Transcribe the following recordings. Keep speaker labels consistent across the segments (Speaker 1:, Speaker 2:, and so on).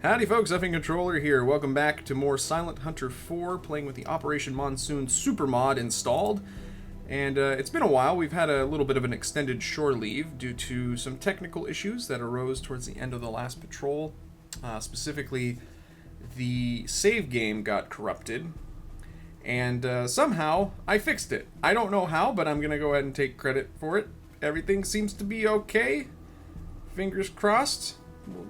Speaker 1: Howdy folks, Effing Controller here. Welcome back to more Silent Hunter 4, playing with the Operation Monsoon Super Mod installed. And it's been a while. We've had a little bit of an extended shore leave due to some technical issues that arose towards the end of the last patrol. Specifically, the save game got corrupted, and somehow I fixed it. I don't know how, but I'm going to go ahead and take credit for it. Everything seems to be okay. Fingers crossed.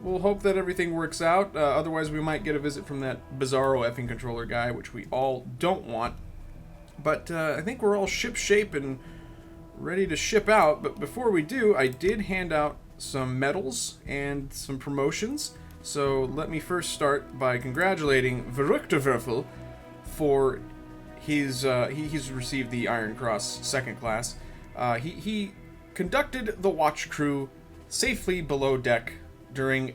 Speaker 1: We'll hope that everything works out. Otherwise, we might get a visit from that bizarro effing controller guy, which we all don't want. But I think we're all ship-shape and ready to ship out. But before we do, I did hand out some medals and some promotions. So let me first start by congratulating Verrückterwürfel for his... he's received the Iron Cross second class. He conducted the watch crew safely below deck during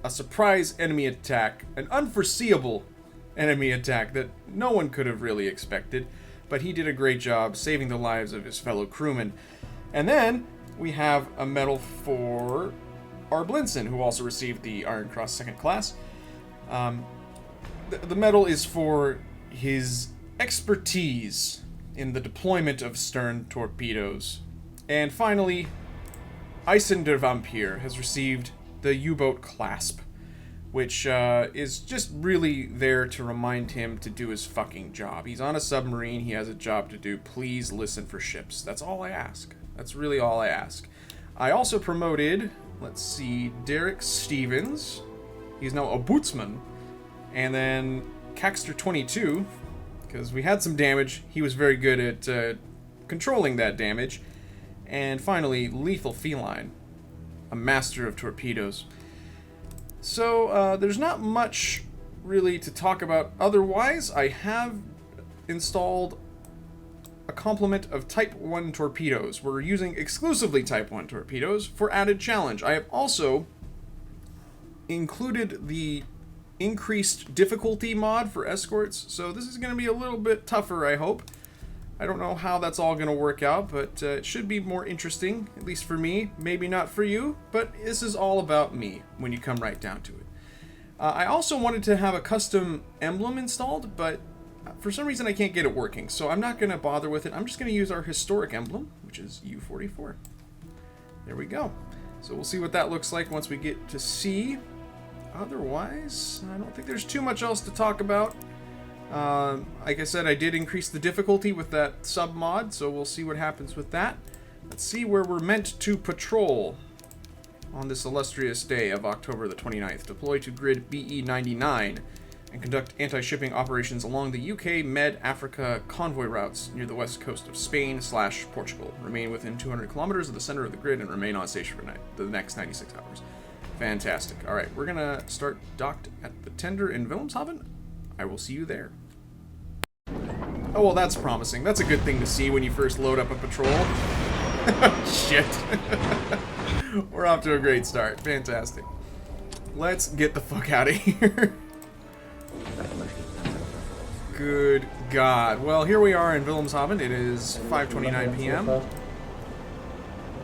Speaker 1: a surprise enemy attack, an unforeseeable enemy attack that no one could have really expected, but he did a great job saving the lives of his fellow crewmen. And then we have a medal for Arblinson, who also received the Iron Cross second class. The medal is for his expertise in the deployment of stern torpedoes. And finally, Eisen der Vampir has received the U-boat clasp, which is just really there to remind him to do his fucking job. He's on a submarine, he has a job to do. Please listen for ships. That's all I ask. That's really all I ask. I also promoted, let's see, Derek Stevens. He's now a bootsman. And then Caxter22, because we had some damage. He was very good at controlling that damage. And finally, Lethal Feline, a master of torpedoes. So, there's not much really to talk about otherwise. I have installed a complement of Type 1 torpedoes. We're using exclusively Type 1 torpedoes for added challenge. I have also included the increased difficulty mod for escorts, so this is going to be a little bit tougher, I hope. I don't know how that's all going to work out, but it should be more interesting, at least for me. Maybe not for you, but this is all about me when you come right down to it. I also wanted to have a custom emblem installed, but for some reason I can't get it working, so I'm not going to bother with it. I'm just going to use our historic emblem, which is U44. There we go. So we'll see what that looks like once we get to sea. Otherwise, I don't think there's too much else to talk about. Like I said, I did increase the difficulty with that sub mod, so we'll see what happens with that. Let's see where we're meant to patrol on this illustrious day of October the 29th. Deploy to grid BE99 and conduct anti-shipping operations along the UK Med Africa convoy routes near the west coast of Spain/Portugal. Remain within 200 kilometers of the center of the grid and remain on station for the next 96 hours. Fantastic. Alright, we're gonna start docked at the tender in Wilhelmshaven. I will see you there. Oh, well, that's promising. That's a good thing to see when you first load up a patrol. Shit. We're off to a great start. Fantastic. Let's get the fuck out of here. Good God. Well, here we are in Wilhelmshaven. It is 5:29 p.m.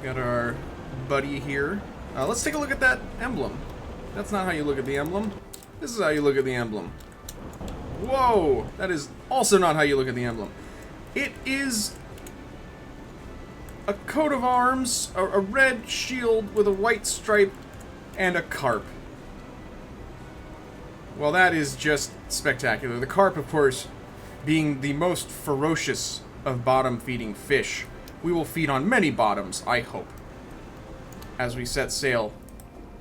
Speaker 1: Got our buddy here. Let's take a look at that emblem. That's not how you look at the emblem. This is how you look at the emblem. Whoa! That is also not how you look at the emblem. It is a coat of arms, a red shield with a white stripe, and a carp. Well, that is just spectacular. The carp, of course, being the most ferocious of bottom-feeding fish. We will feed on many bottoms, I hope, as we set sail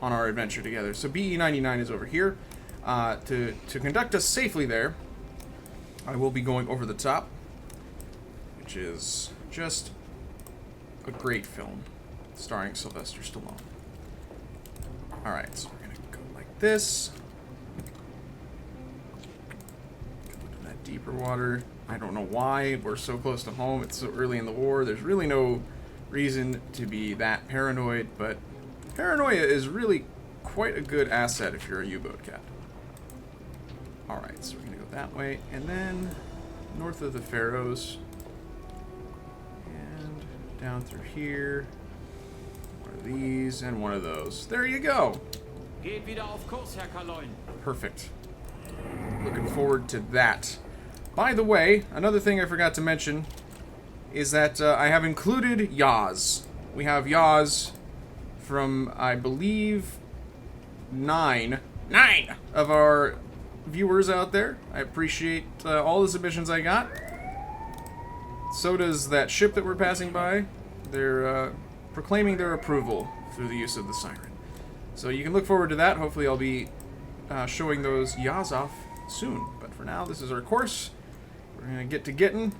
Speaker 1: on our adventure together. So BE99 is over here. To conduct us safely there, I will be going over the top, which is just a great film starring Sylvester Stallone. Alright, so we're going to go like this. Go into that deeper water. I don't know why we're so close to home. It's so early in the war. There's really no reason to be that paranoid, but paranoia is really quite a good asset if you're a U-boat captain. Alright, so we're going to go that way, and then north of the Faroes, and down through here, one of these, and one of those. There you go!
Speaker 2: Geht wieder auf Kurs, Herr Kaloin.
Speaker 1: Perfect. Looking forward to that. By the way, another thing I forgot to mention is that I have included Yaz. We have Yaz from, I believe, 9 of our viewers out there. I appreciate all the submissions I got. So does that ship that we're passing by. They're proclaiming their approval through the use of the siren. So you can look forward to that. Hopefully I'll be showing those Yaz off soon. But for now, this is our course. We're going to get to getting,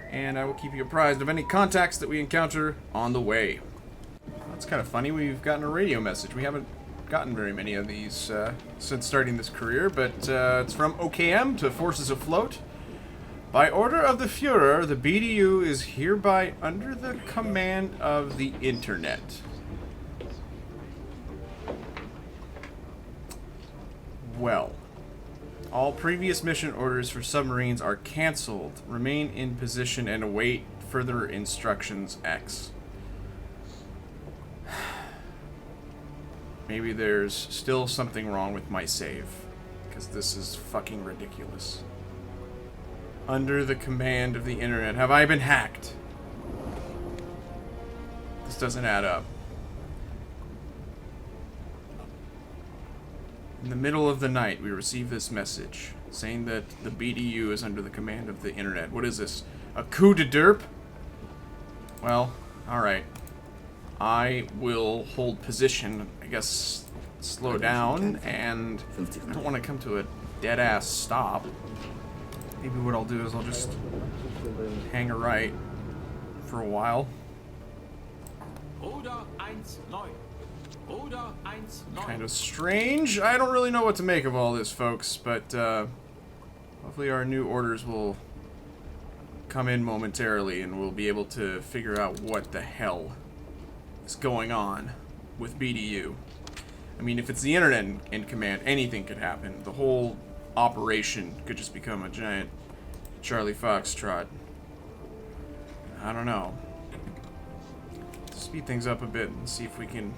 Speaker 1: and I will keep you apprised of any contacts that we encounter on the way. That's kind of funny. We've gotten a radio message. We haven't gotten very many of these since starting this career, but it's from OKM to Forces Afloat. By order of the Führer, the BDU is hereby under the command of the Internet. Well, all previous mission orders for submarines are cancelled. Remain in position and await further instructions X. Maybe there's still something wrong with my save, because this is fucking ridiculous. Under the command of the Internet. Have I been hacked? This doesn't add up. In the middle of the night, we receive this message saying that the BDU is under the command of the Internet. What is this? A coup de derp? Well, alright. I will hold position, I guess slow down, and I don't want to come to a dead-ass stop. Maybe what I'll do is I'll just hang a right for a while. Kind of strange. I don't really know what to make of all this, folks, but hopefully our new orders will come in momentarily and we'll be able to figure out what the hell is going on with BDU. I mean, if it's the Internet in command, anything could happen. The whole operation could just become a giant Charlie Foxtrot. I don't know. Speed things up a bit and see if we can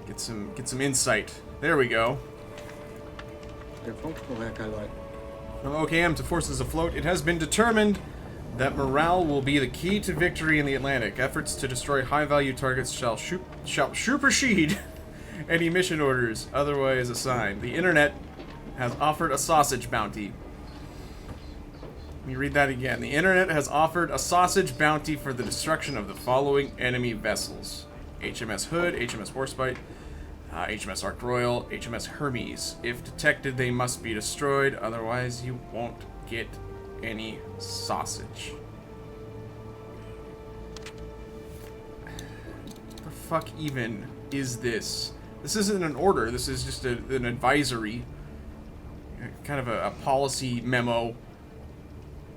Speaker 1: get some insight. There we go. From OKM to Forces Afloat, it has been determined that morale will be the key to victory in the Atlantic. Efforts to destroy high-value targets shall supersede any mission orders otherwise assigned. The Internet has offered a sausage bounty. Let me read that again. The Internet has offered a sausage bounty for the destruction of the following enemy vessels: HMS Hood, HMS Horsebite, HMS Ark Royal, HMS Hermes. If detected, they must be destroyed, otherwise you won't get any sausage. What the fuck even is this? This isn't an order, this is just an advisory. Kind of a policy memo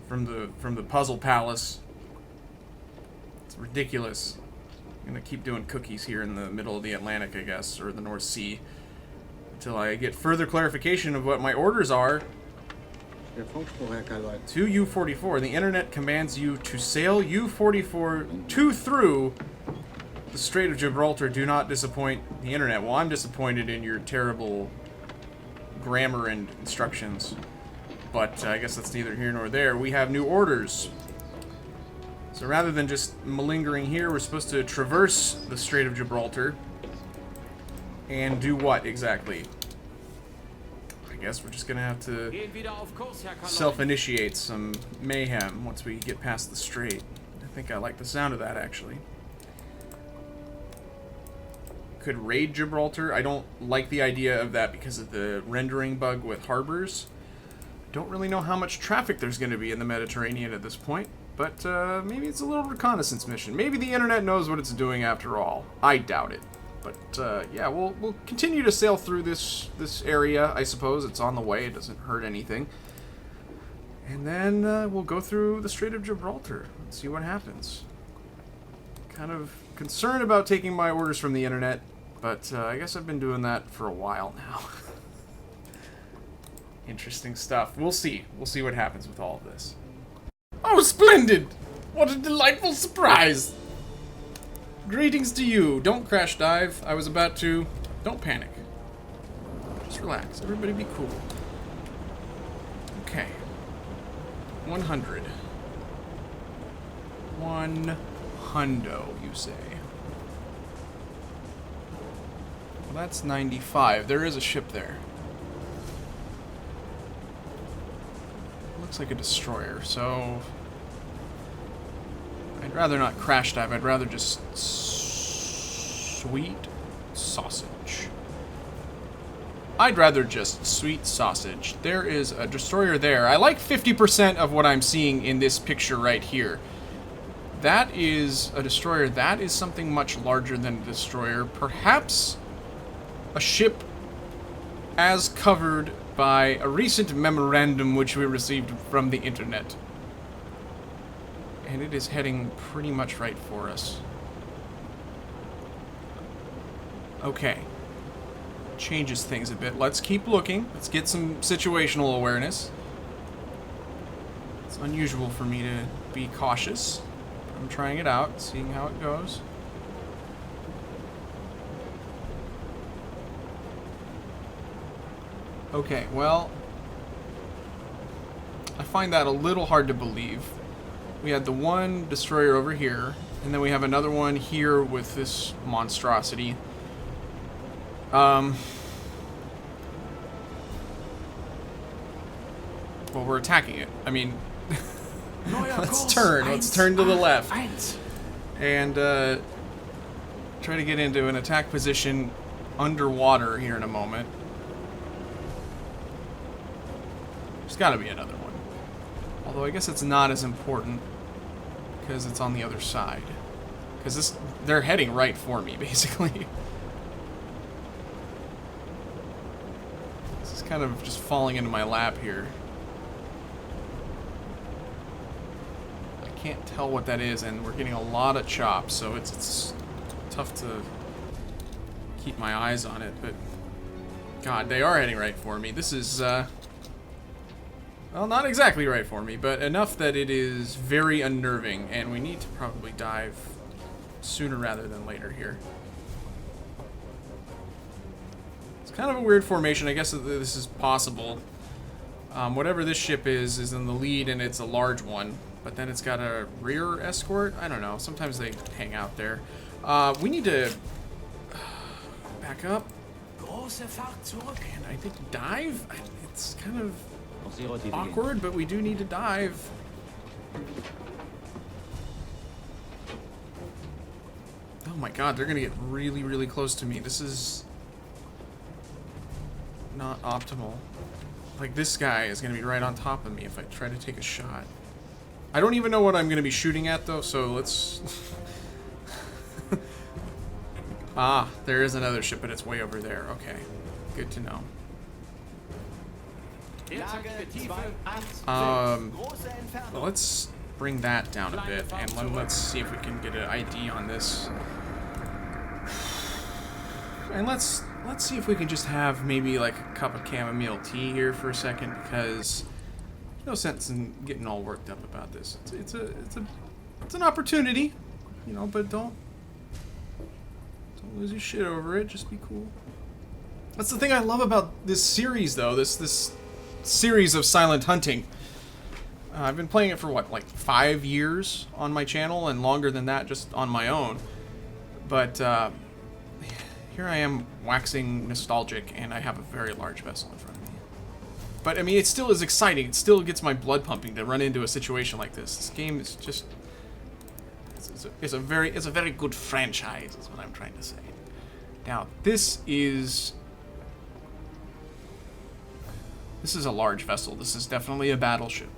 Speaker 1: from the Puzzle Palace. It's ridiculous. I'm gonna keep doing cookies here in the middle of the Atlantic, I guess, or the North Sea, until I get further clarification of what my orders are. To U-44, the Internet commands you to sail U-44 to through the Strait of Gibraltar. Do not disappoint the Internet. Well, I'm disappointed in your terrible grammar and instructions, but I guess that's neither here nor there. We have new orders. So rather than just malingering here, we're supposed to traverse the Strait of Gibraltar and do what exactly? I guess we're just gonna have to self-initiate some mayhem once we get past the strait. I think I like the sound of that, actually. Could raid Gibraltar. I don't like the idea of that because of the rendering bug with harbors. Don't really know how much traffic there's going to be in the Mediterranean at this point, but maybe it's a little reconnaissance mission. Maybe the Internet knows what it's doing after all. I doubt it. But yeah, we'll continue to sail through this area, I suppose. It's on the way. It doesn't hurt anything. And then we'll go through the Strait of Gibraltar and see what happens. Kind of concerned about taking my orders from the Internet, but I guess I've been doing that for a while now. Interesting stuff. We'll see. We'll see what happens with all of this. Oh, splendid! What a delightful surprise! Greetings to you. Don't crash dive. I was about to. Don't panic. Just relax. Everybody be cool. Okay. 100. 1 hundo, you say. Well, that's 95. There is a ship there. Looks like a destroyer, so... I'd rather not crash dive. I'd rather just... Sweet sausage. I'd rather just sweet sausage. There is a destroyer there. I like 50% of what I'm seeing in this picture right here. That is a destroyer. That is something much larger than a destroyer. Perhaps a ship as covered by a recent memorandum which we received from the internet. And it is heading pretty much right for us. Okay. Changes things a bit. Let's keep looking. Let's get some situational awareness. It's unusual for me to be cautious. I'm trying it out, seeing how it goes. Okay, well, I find that a little hard to believe. We had the one destroyer over here, and then we have another one here with this monstrosity. Well, we're attacking it. I mean, let's turn. Let's turn to the left. And try to get into an attack position underwater here in a moment. There's got to be another one. Although I guess it's not as important because it's on the other side. Because they're heading right for me, basically. This is kind of just falling into my lap here. I can't tell what that is, and we're getting a lot of chops, so it's tough to keep my eyes on it, but God, they are heading right for me. This is, well, not exactly right for me, but enough that it is very unnerving, and we need to probably dive sooner rather than later here. It's kind of a weird formation. I guess that this is possible. Whatever this ship is in the lead, and it's a large one. But then it's got a rear escort? I don't know. Sometimes they hang out there. We need to back up. And I think dive? It's kind of awkward, but we do need to dive. Oh my God, they're gonna get really, really close to me. This is not optimal. Like, this guy is gonna be right on top of me if I try to take a shot. I don't even know what I'm gonna be shooting at though, so let's... Ah, there is another ship, but it's way over there. Okay, good to know. Well, let's bring that down a bit, and let's see if we can get an ID on this. And let's see if we can just have maybe like a cup of chamomile tea here for a second, because there's no sense in getting all worked up about this. It's an opportunity, you know, but don't lose your shit over it. Just be cool. That's the thing I love about this series, though. This series of Silent Hunting. I've been playing it for what, like 5 years on my channel, and longer than that just on my own. But here I am waxing nostalgic, and I have a very large vessel in front of me. But I mean, it still is exciting. It still gets my blood pumping to run into a situation like this. This game is just it's a very good franchise, is what I'm trying to say. Now, this is a large vessel. This is definitely a battleship.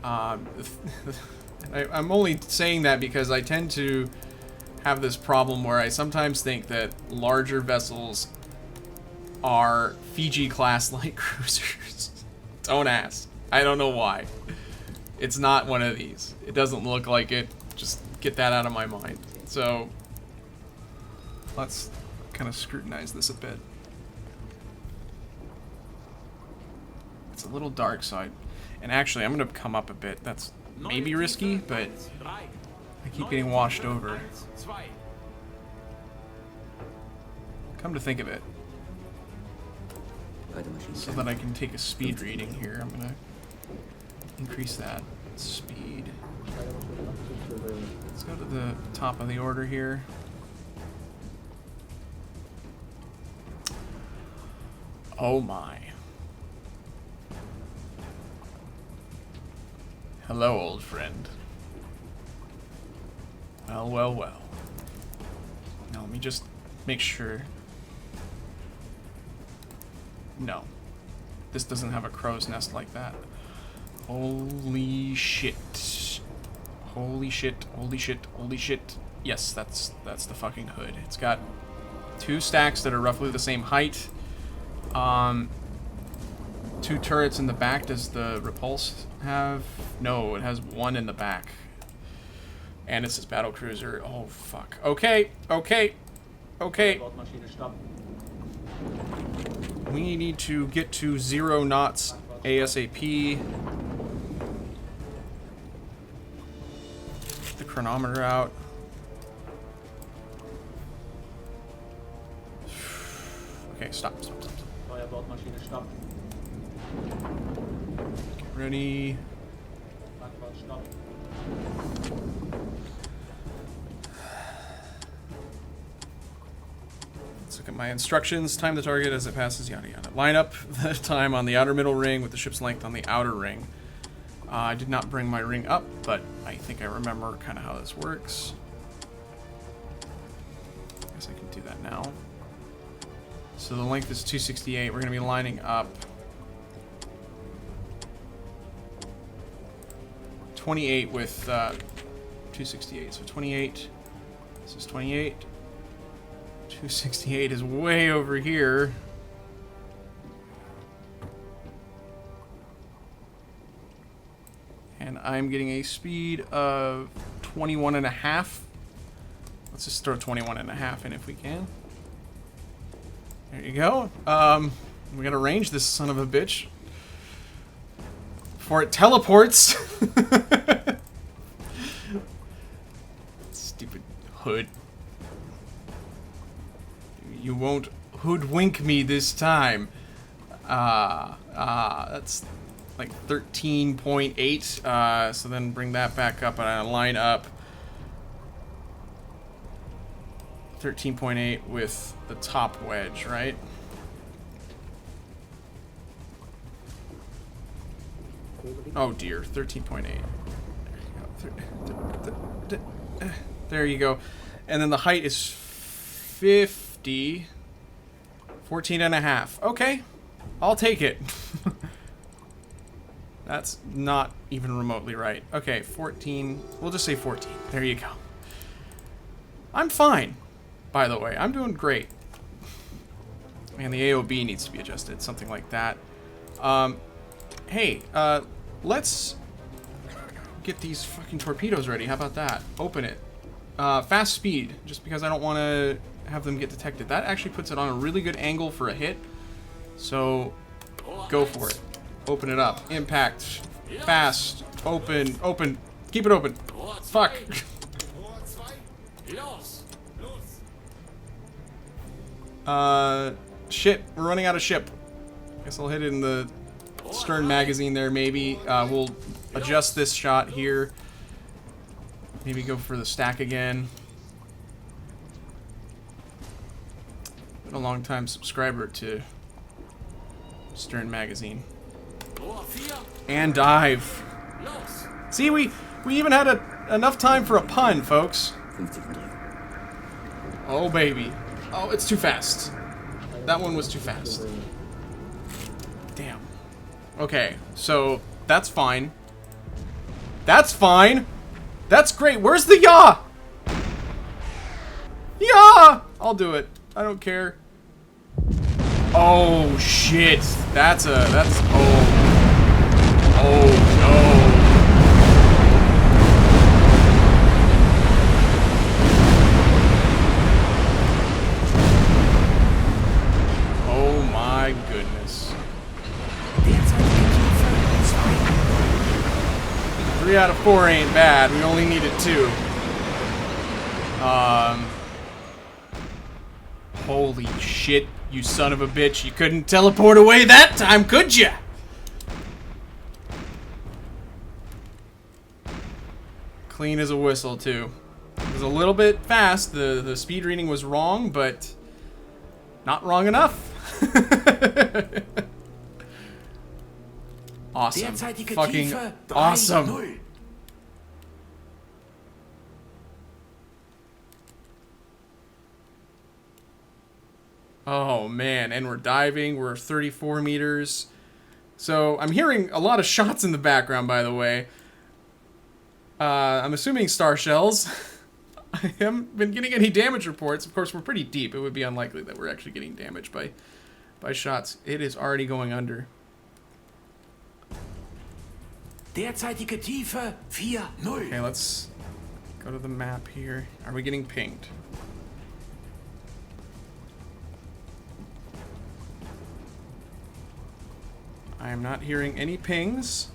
Speaker 1: I'm only saying that because I tend to have this problem where I sometimes think that larger vessels are Fiji-class light cruisers. Don't ask. I don't know why. It's not one of these. It doesn't look like it. Just get that out of my mind. So, let's kind of scrutinize this a bit. It's a little dark side. And actually, I'm going to come up a bit. That's maybe risky, but I keep getting washed over. Come to think of it. So that I can take a speed reading here, I'm gonna increase that speed. Let's go to the top of the order here. Oh my. Hello, old friend. Well, well, well. Now let me just make sure. No. This doesn't have a crow's nest like that. Holy shit. Holy shit, holy shit, holy shit. Yes, that's the fucking hood. It's got 2 stacks that are roughly the same height. 2 turrets in the back. Does the Repulse have? No, it has 1 in the back. And it's his battle cruiser. Oh, fuck. Okay, okay, okay. We need to get to 0 knots ASAP. Get the chronometer out. Okay, stop, stop, stop, stop. Get ready. Let's look at my instructions. Time the target as it passes, yada yada. Line up the time on the outer middle ring with the ship's length on the outer ring. I did not bring my ring up, but I think I remember kind of how this works. I guess I can do that now. So the length is 268. We're going to be lining up 28 with 268. So 28. This is 28. 268 is way over here. And I'm getting a speed of 21.5. Let's just throw 21.5 in if we can. There you go. We gotta range this son of a bitch before it teleports. Stupid hood. You won't hoodwink me this time. That's like 13.8. So then bring that back up and I line up 13.8 with the top wedge, right? Oh dear, 13.8. There you go. And then the height is 50. 14.5. Okay, I'll take it. That's not even remotely right. Okay, 14. We'll just say 14. There you go. I'm fine, by the way. I'm doing great. And the AOB needs to be adjusted, something like that. Hey, let's get these fucking torpedoes ready. How about that? Open it. Fast speed, just because I don't want to have them get detected. That actually puts it on a really good angle for a hit. So, go for it. Open it up. Impact. Fast. Open. Open. Keep it open. Fuck. Shit. We're running out of ship. Guess I'll hit it in the stern magazine there, maybe. We'll adjust this shot here. Maybe go for the stack again. Been a long time subscriber to Stern Magazine. And dive. See, we even had enough time for a pun, folks. Oh, baby. Oh, it's too fast. That one was too fast. Damn. Okay, so that's fine. That's fine. That's great. Where's the yaw? Yaw! I'll do it. I don't care. Oh shit. That's oh no. Oh my goodness. 3 out of 4 ain't bad. We only needed 2. Holy shit, you son of a bitch. You couldn't teleport away that time, could ya? Clean as a whistle, too. It was a little bit fast. The speed reading was wrong, but not wrong enough. Awesome. Fucking awesome. Oh man, and we're diving. We're 34 meters. So I'm hearing a lot of shots in the background, by the way. I'm assuming star shells. I haven't been getting any damage reports. Of course, we're pretty deep. It would be unlikely that we're actually getting damaged by shots. It is already going under.
Speaker 3: Derzeitige Tiefe 4-0.
Speaker 1: Okay, let's go to the map here. Are we getting pinged? I am not hearing any pings.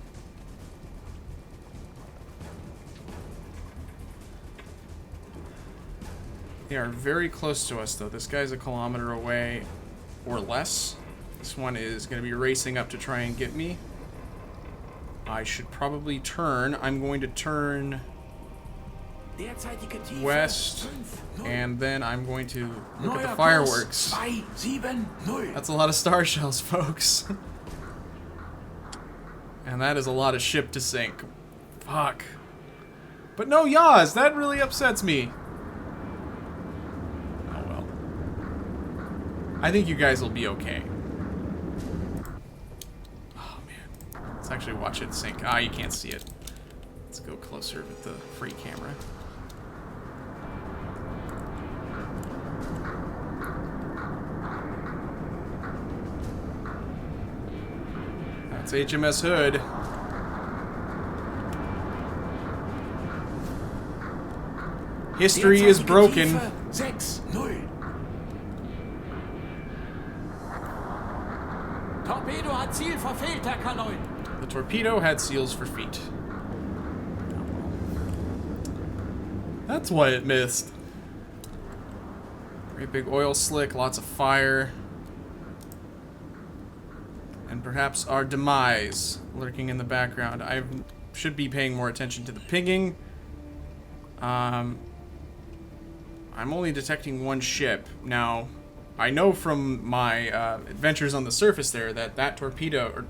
Speaker 1: They are very close to us, though. This guy's a kilometer away or less. This one is going to be racing up to try and get me. I should probably turn. I'm going to turn west, and then I'm going to look at the fireworks. That's a lot of star shells, folks. And that is a lot of ship to sink. Fuck. But no yaws. That really upsets me. Oh well. I think you guys will be okay. Oh man. Let's actually watch it sink. Ah, you can't see it. Let's go closer with the free camera. That's HMS Hood. History is broken.
Speaker 2: Torpedo hat Ziel verfehlt, Herr Kaloin.
Speaker 1: The torpedo had seals for feet. That's why it missed. Great big oil slick, lots of fire. And perhaps our demise lurking in the background. I should be paying more attention to the pinging. I'm only detecting one ship. Now, I know from my adventures on the surface there that that torpedo, or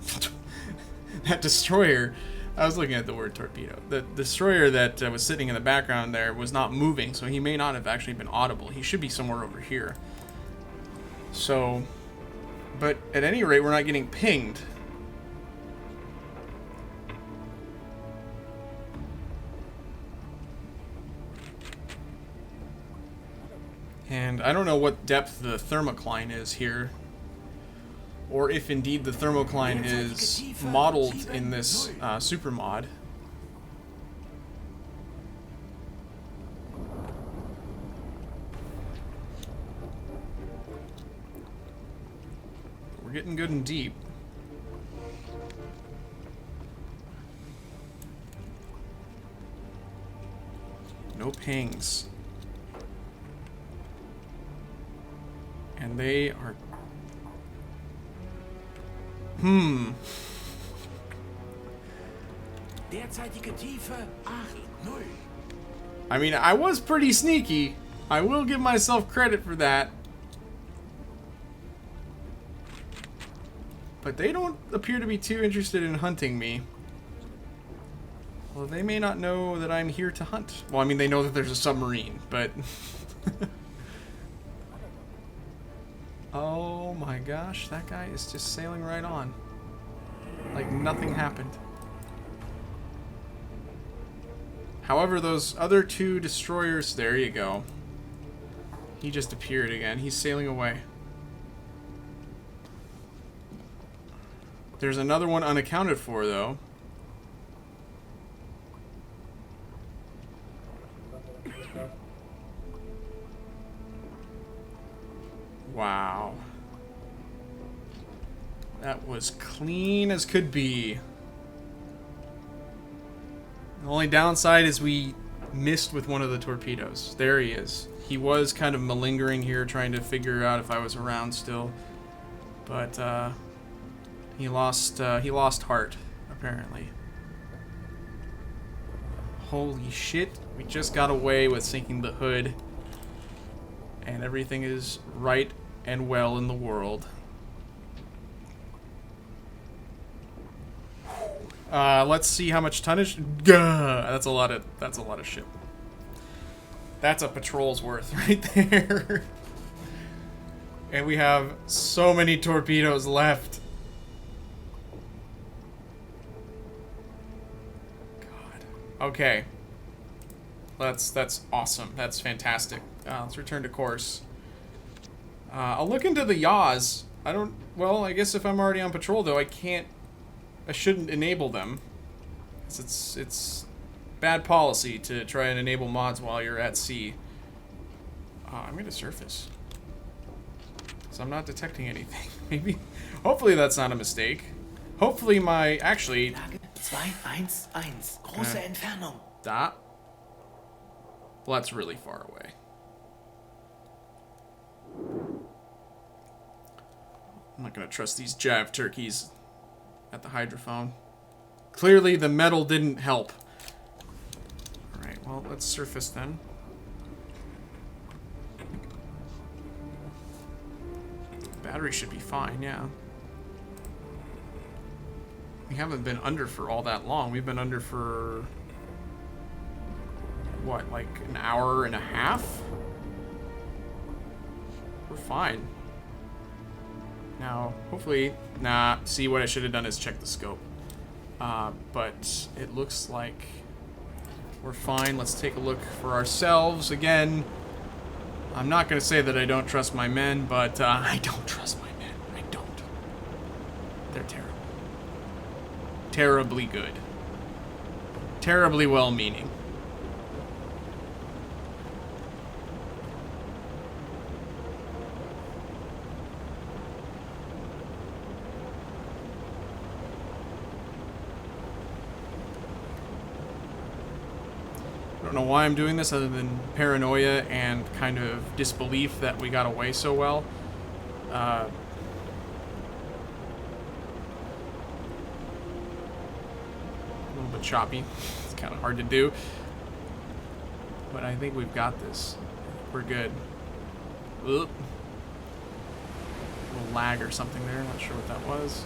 Speaker 1: that destroyer, I was looking at the word torpedo. The destroyer that was sitting in the background there was not moving, so he may not have actually been audible. He should be somewhere over here. So... But at any rate, we're not getting pinged. And I don't know what depth the thermocline is here. Or if indeed the thermocline is modeled in this super mod. We're getting good and deep. No pings. And they are...
Speaker 3: Derzeitige Tiefe 8-0.
Speaker 1: I mean, I was pretty sneaky. I will give myself credit for that. But they don't appear to be too interested in hunting me. Well, they may not know that I'm here to hunt. Well, I mean, they know that there's a submarine, but... Oh my gosh, that guy is just sailing right on. Like nothing happened. However, those other two destroyers... There you go. He just appeared again. He's sailing away. There's another one unaccounted for, though. Wow. That was clean as could be. The only downside is we missed with one of the torpedoes. There he is. He was kind of malingering here, trying to figure out if I was around still. But he lost heart, apparently. Holy shit, we just got away with sinking the hood. And everything is right and well in the world. Let's see how much tonnage. Gah! That's a lot of ship. That's a patrol's worth right there. And we have so many torpedoes left. God. Okay. That's awesome. That's fantastic. Let's return to course. I'll look into the yaws. Well, I guess if I'm already on patrol, though, I shouldn't enable them. It's bad policy to try and enable mods while you're at sea. I'm gonna surface. So I'm not detecting anything. Maybe, hopefully that's not a mistake. Hopefully actually...
Speaker 3: Lage 211, große Entfernung.
Speaker 1: That? Well, that's really far away. I'm not gonna trust these jive turkeys at the hydrophone. Clearly the metal didn't help. Alright, well, let's surface then. Battery should be fine, yeah. We haven't been under for all that long. We've been under for... what, like an hour and a half? We're fine. Now, hopefully... Nah, see, what I should have done is check the scope. But it looks like we're fine. Let's take a look for ourselves again. I'm not going to say that I don't trust my men, but I don't trust my men. I don't. They're terrible. Terribly good. Terribly well-meaning. I don't know why I'm doing this other than paranoia and kind of disbelief that we got away so well. A little bit choppy. It's kind of hard to do. But I think we've got this. We're good. Oop. A little lag or something there. Not sure what that was.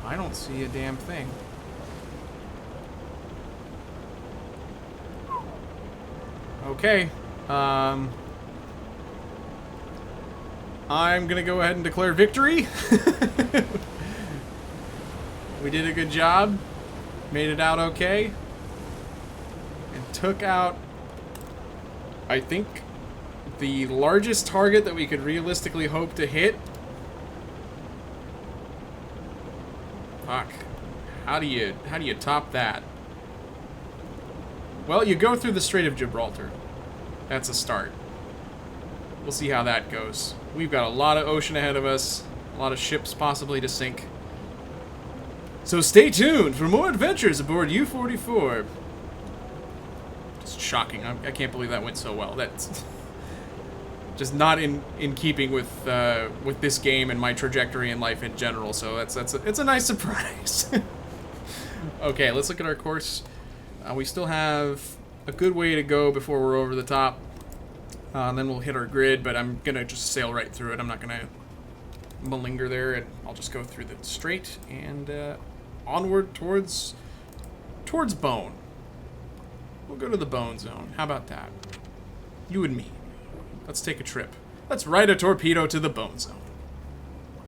Speaker 1: I don't see a damn thing. Okay, I'm gonna go ahead and declare victory. We did a good job, made it out okay, and took out, I think, the largest target that we could realistically hope to hit. Fuck, how do you top that? Well, you go through the Strait of Gibraltar. That's a start. We'll see how that goes. We've got a lot of ocean ahead of us, a lot of ships possibly to sink. So stay tuned for more adventures aboard U-44. Just shocking. I can't believe that went so well. That's just not in keeping with this game and my trajectory in life in general. So it's a nice surprise. Okay, let's look at our course. We still have a good way to go before we're over the top. And then we'll hit our grid, but I'm going to just sail right through it. I'm not going to malinger there, and I'll just go through the strait and onward towards Bone. We'll go to the Bone Zone. How about that? You and me. Let's take a trip. Let's ride a torpedo to the Bone Zone.